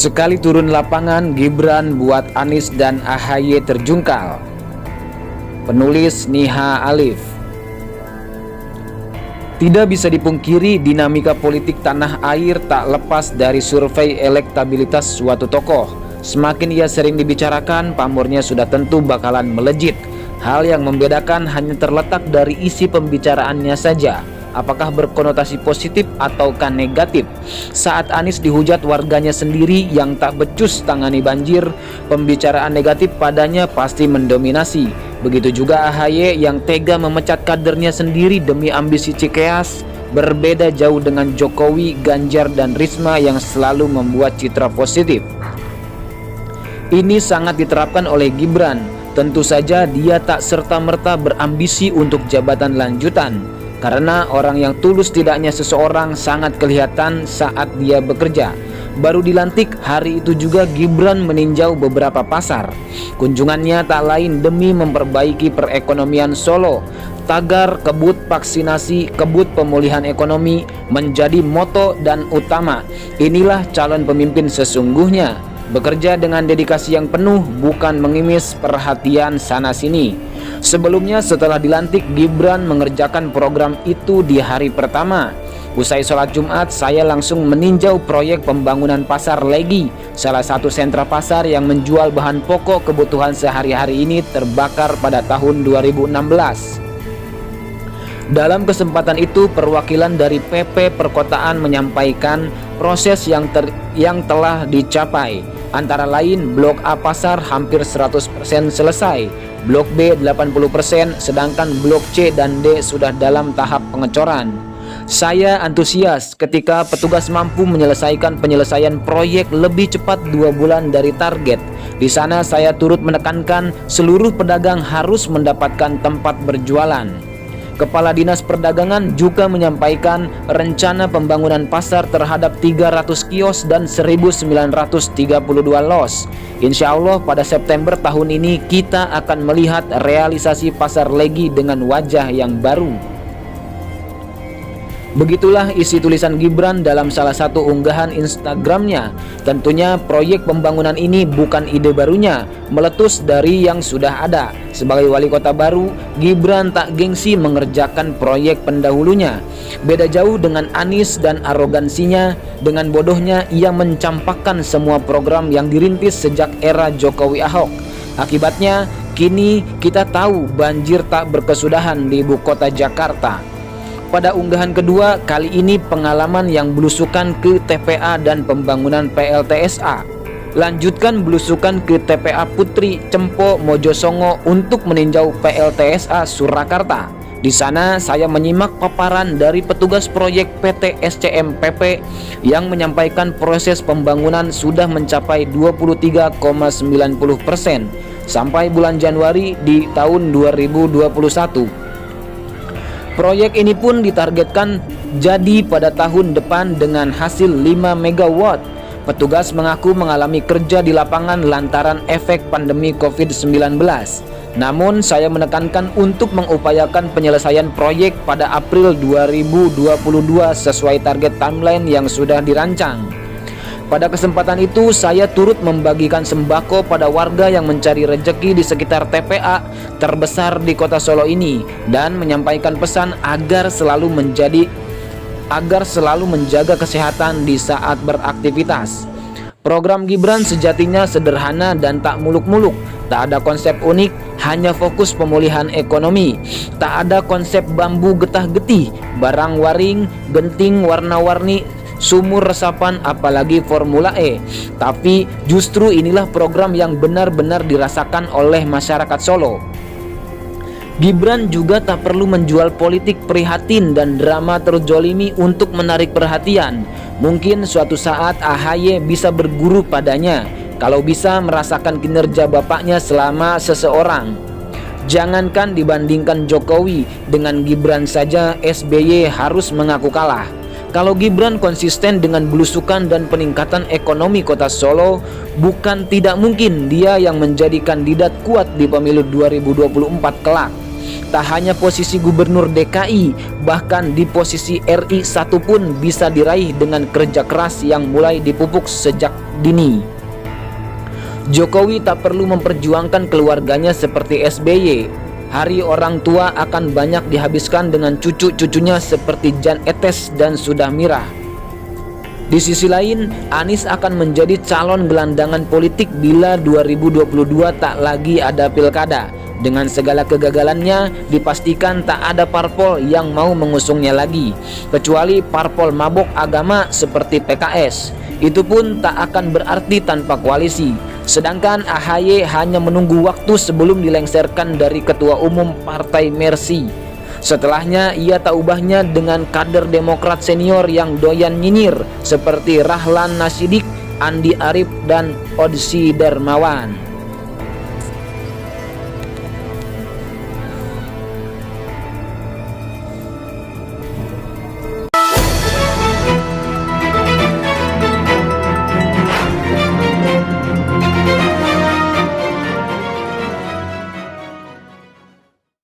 Sekali turun lapangan, Gibran buat Anies dan AHY terjungkal. Penulis Niha Alif. Tidak bisa dipungkiri, dinamika politik tanah air tak lepas dari survei elektabilitas suatu tokoh. Semakin ia sering dibicarakan, pamornya sudah tentu bakalan melejit. Hal yang membedakan hanya terletak dari isi pembicaraannya saja. Apakah berkonotasi positif ataukah negatif? Saat Anies dihujat warganya sendiri yang tak becus tangani banjir, pembicaraan negatif padanya pasti mendominasi. Begitu juga AHY yang tega memecat kadernya sendiri demi ambisi Cikeas. Berbeda jauh dengan Jokowi, Ganjar, dan Risma yang selalu membuat citra positif. Ini sangat diterapkan oleh Gibran. Tentu saja dia tak serta-merta berambisi untuk jabatan lanjutan. Karena orang yang tulus tidaknya seseorang sangat kelihatan saat dia bekerja. Baru dilantik, hari itu juga Gibran meninjau beberapa pasar. Kunjungannya tak lain demi memperbaiki perekonomian Solo. Tagar kebut vaksinasi, kebut pemulihan ekonomi menjadi moto dan utama. Inilah calon pemimpin sesungguhnya. Bekerja dengan dedikasi yang penuh, bukan mengimis perhatian sana-sini. Sebelumnya setelah dilantik, Gibran mengerjakan program itu di hari pertama. Usai sholat Jumat, saya langsung meninjau proyek pembangunan Pasar Legi. Salah satu sentra pasar yang menjual bahan pokok kebutuhan sehari-hari ini terbakar pada tahun 2016. Dalam kesempatan itu, perwakilan dari PP Perkotaan menyampaikan proses yang telah dicapai. Antara lain, Blok A Pasar hampir 100% selesai, Blok B 80%, sedangkan Blok C dan D sudah dalam tahap pengecoran. Saya antusias ketika petugas mampu menyelesaikan penyelesaian proyek lebih cepat 2 bulan dari target. Di sana saya turut menekankan seluruh pedagang harus mendapatkan tempat berjualan. Kepala Dinas Perdagangan juga menyampaikan rencana pembangunan pasar terhadap 300 kios dan 1932 los. Insya Allah pada September tahun ini kita akan melihat realisasi Pasar Legi dengan wajah yang baru. Begitulah isi tulisan Gibran dalam salah satu unggahan Instagramnya. Tentunya proyek pembangunan ini bukan ide barunya, meletus dari yang sudah ada. Sebagai wali kota baru, Gibran tak gengsi mengerjakan proyek pendahulunya. Beda jauh dengan Anies dan arogansinya, dengan bodohnya ia mencampakkan semua program yang dirintis sejak era Jokowi Ahok. Akibatnya, kini kita tahu banjir tak berkesudahan di ibu kota Jakarta. Pada unggahan kedua, kali ini pengalaman yang belusukan ke TPA dan pembangunan PLTSA. Lanjutkan belusukan ke TPA Putri, Cempo, Mojosongo untuk meninjau PLTSA Surakarta. Di sana saya menyimak paparan dari petugas proyek PT SCMPP yang menyampaikan proses pembangunan sudah mencapai 23,90% sampai bulan Januari di tahun 2021. Proyek ini pun ditargetkan jadi pada tahun depan dengan hasil 5 MW. Petugas mengaku mengalami kerja di lapangan lantaran efek pandemi COVID-19. Namun saya menekankan untuk mengupayakan penyelesaian proyek pada April 2022 sesuai target timeline yang sudah dirancang. Pada kesempatan itu saya turut membagikan sembako pada warga yang mencari rejeki di sekitar TPA terbesar di kota Solo ini dan menyampaikan pesan agar selalu menjaga kesehatan di saat beraktivitas. Program Gibran sejatinya sederhana dan tak muluk-muluk. Tak ada konsep unik, hanya fokus pemulihan ekonomi. Tak ada konsep bambu getah-getih, barang waring, genting warna-warni, sumur resapan, apalagi Formula E. Tapi justru inilah program yang benar-benar dirasakan oleh masyarakat Solo. Gibran juga tak perlu menjual politik prihatin dan drama terzolimi untuk menarik perhatian. Mungkin suatu saat AHY bisa berguru padanya, kalau bisa merasakan kinerja bapaknya selama seseorang. Jangankan dibandingkan Jokowi, dengan Gibran saja SBY harus mengaku kalah. Kalau Gibran konsisten dengan belusukan dan peningkatan ekonomi kota Solo, bukan tidak mungkin dia yang menjadi kandidat kuat di pemilu 2024 kelak. Tak hanya posisi gubernur DKI, bahkan di posisi RI 1 pun bisa diraih dengan kerja keras yang mulai dipupuk sejak dini. Jokowi tak perlu memperjuangkan keluarganya seperti SBY. Hari orang tua akan banyak dihabiskan dengan cucu-cucunya seperti Jan Etes dan Sudah Mirah. Di sisi lain, Anies akan menjadi calon gelandangan politik bila 2022 tak lagi ada pilkada. Dengan segala kegagalannya, dipastikan tak ada parpol yang mau mengusungnya lagi, kecuali parpol mabok agama seperti PKS. Itu pun tak akan berarti tanpa koalisi. Sedangkan AHY hanya menunggu waktu sebelum dilengserkan dari Ketua Umum Partai Mercy. Setelahnya ia tak ubahnya dengan kader Demokrat senior yang doyan nyinyir seperti Rahlan Nasidik, Andi Arief, dan Odsi Darmawan.